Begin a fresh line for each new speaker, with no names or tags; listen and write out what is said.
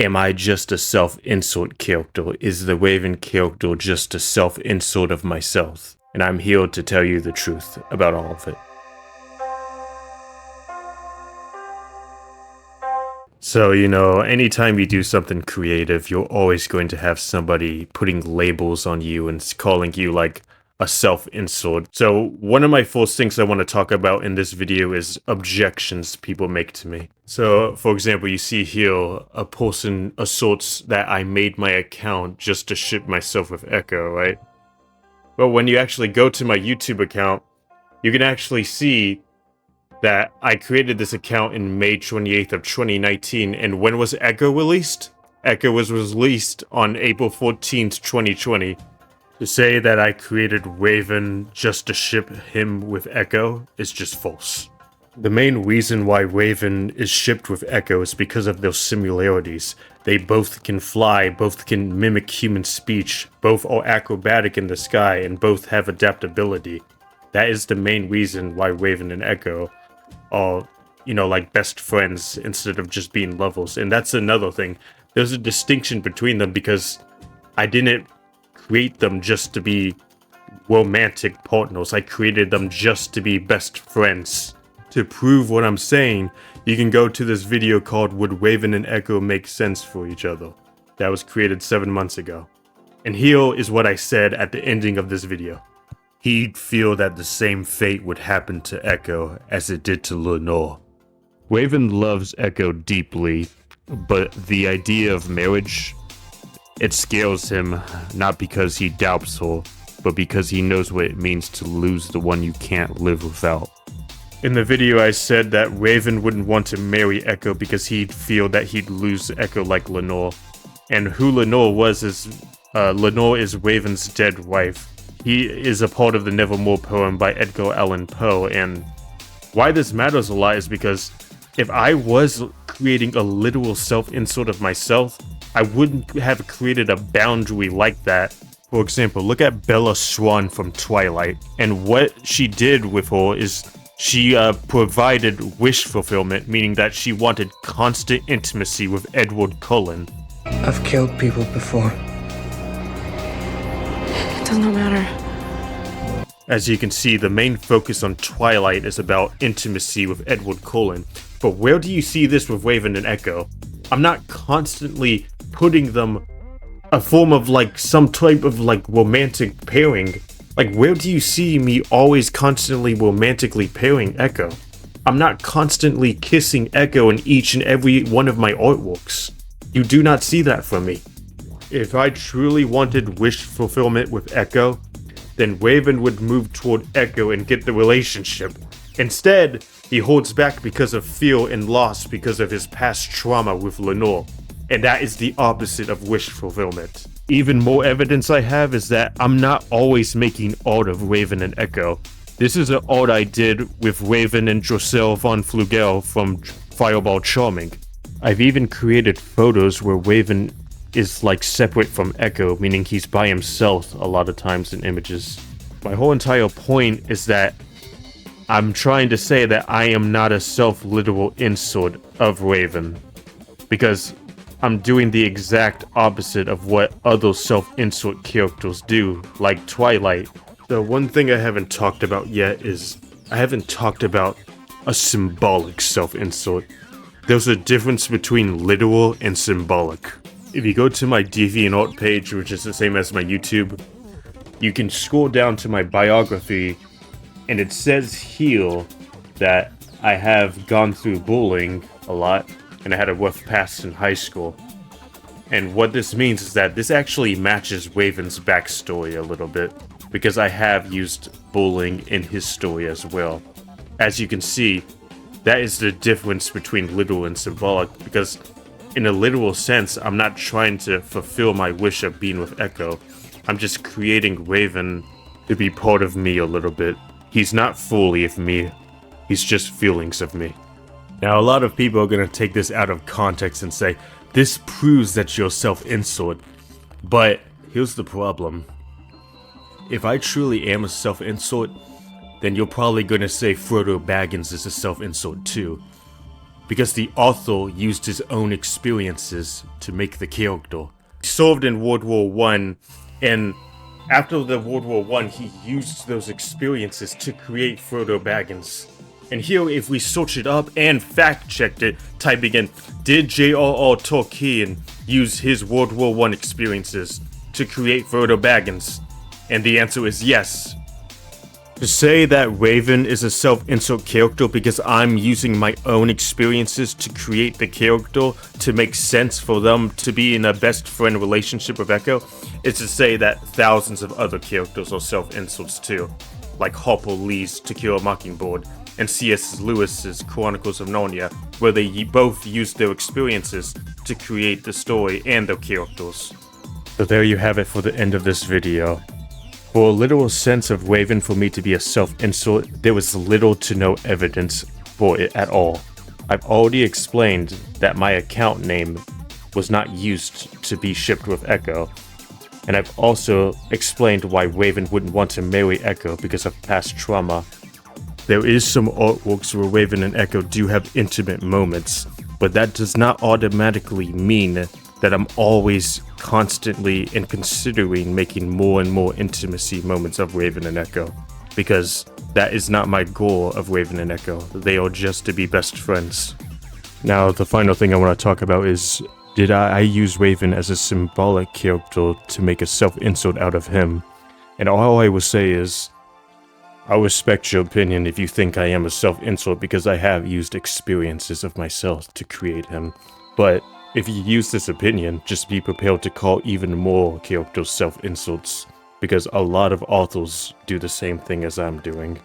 Am I just a self-insult character? Is the Raven character just a self-insult of myself? And I'm here to tell you the truth about all of it. So, anytime you do something creative, you're always going to have somebody putting labels on you and calling you like a self-insult. So one of my first things I want to talk about in this video is objections people make to me. So for example, you see here a person asserts that I made my account just to ship myself with Echo, right? Well, when you actually go to my YouTube account, you can actually see that I created this account in May 28th of 2019, and when was Echo released? Echo was released on April 14th, 2020. To say that I created Raven just to ship him with Echo is just false. The main reason why Raven is shipped with Echo is because of their similarities. They both can fly, both can mimic human speech, both are acrobatic in the sky, and both have adaptability. That is the main reason why Raven and Echo are, like best friends instead of just being lovers. And that's another thing. There's a distinction between them because I didn't create them just to be romantic partners. I created them just to be best friends. To prove what I'm saying, you can go to this video called Would Raven and Echo Make Sense for Each Other? That was created 7 months ago. And here is what I said at the ending of this video. He'd feel that the same fate would happen to Echo as it did to Lenore. Raven loves Echo deeply, but the idea of marriage, it scares him, not because he doubts her, but because he knows what it means to lose the one you can't live without. In the video I said that Raven wouldn't want to marry Echo because he'd feel that he'd lose Echo like Lenore. And who Lenore was is, Lenore is Raven's dead wife. He is a part of the Nevermore poem by Edgar Allan Poe, and why this matters a lot is because if I was creating a literal self-insult of myself, I wouldn't have created a boundary like that. For example, look at Bella Swan from Twilight, and what she did with her is she provided wish fulfillment, meaning that she wanted constant intimacy with Edward Cullen.
I've killed people before.
It does not matter.
As you can see, the main focus on Twilight is about intimacy with Edward Cullen, but where do you see this with Raven and Echo? I'm not constantly putting them a form of like some type of like romantic pairing. Like, where do you see me always constantly romantically pairing Echo? I'm not constantly kissing Echo in each and every one of my artworks. You do not see that from me. If I truly wanted wish fulfillment with Echo, then Raven would move toward Echo and get the relationship. Instead, he holds back because of fear and loss because of his past trauma with Lenore. And that is the opposite of wish fulfillment. Even more evidence I have is that I'm not always making art of Raven and Echo. This is an art I did with Raven and Drosel von Flugel from Fireball Charming. I've even created photos where Raven is like separate from Echo, meaning he's by himself a lot of times in images. My whole entire point is that I'm trying to say that I am not a self-literal insult of Raven, because I'm doing the exact opposite of what other self-insult characters do, like Twilight. The one thing I haven't talked about yet is I haven't talked about a symbolic self-insult. There's a difference between literal and symbolic. If you go to my DeviantArt page, which is the same as my YouTube, you can scroll down to my biography, and it says here that I have gone through bullying a lot, and I had a rough past in high school. And what this means is that this actually matches Raven's backstory a little bit, because I have used bullying in his story as well. As you can see, that is the difference between literal and symbolic, because in a literal sense, I'm not trying to fulfill my wish of being with Echo. I'm just creating Raven to be part of me a little bit. He's not fully of me, he's just feelings of me. Now, a lot of people are going to take this out of context and say, this proves that you're self-insult. But here's the problem. If I truly am a self-insult, then you're probably going to say Frodo Baggins is a self-insult too. because the author used his own experiences to make the character. He served in World War I, and after the World War I, he used those experiences to create Frodo Baggins. And here, if we search it up and fact-checked it, typing in, did J.R.R. Tolkien use his World War I experiences to create Frodo Baggins? And the answer is yes. To say that Raven is a self-insert character because I'm using my own experiences to create the character to make sense for them to be in a best friend relationship with Echo is to say that thousands of other characters are self-inserts too, like Harper Lee's To Kill a Mockingbird and C.S. Lewis's Chronicles of Narnia, where they both used their experiences to create the story and their characters. So there you have it for the end of this video. For a literal sense of Raven for me to be a self-insert, there was little to no evidence for it at all. I've already explained that my account name was not used to be shipped with Echo, and I've also explained why Raven wouldn't want to marry Echo because of past trauma. There is some artworks where Raven and Echo do have intimate moments, but that does not automatically mean that I'm always constantly and considering making more and more intimacy moments of Raven and Echo, because that is not my goal of Raven and Echo. They are just to be best friends. Now, the final thing I want to talk about is, did I use Raven as a symbolic character to make a self-insert out of him? And all I will say is, I respect your opinion if you think I am a self-insert because I have used experiences of myself to create him, but if you use this opinion, just be prepared to call even more characters self-inserts, because a lot of authors do the same thing as I'm doing.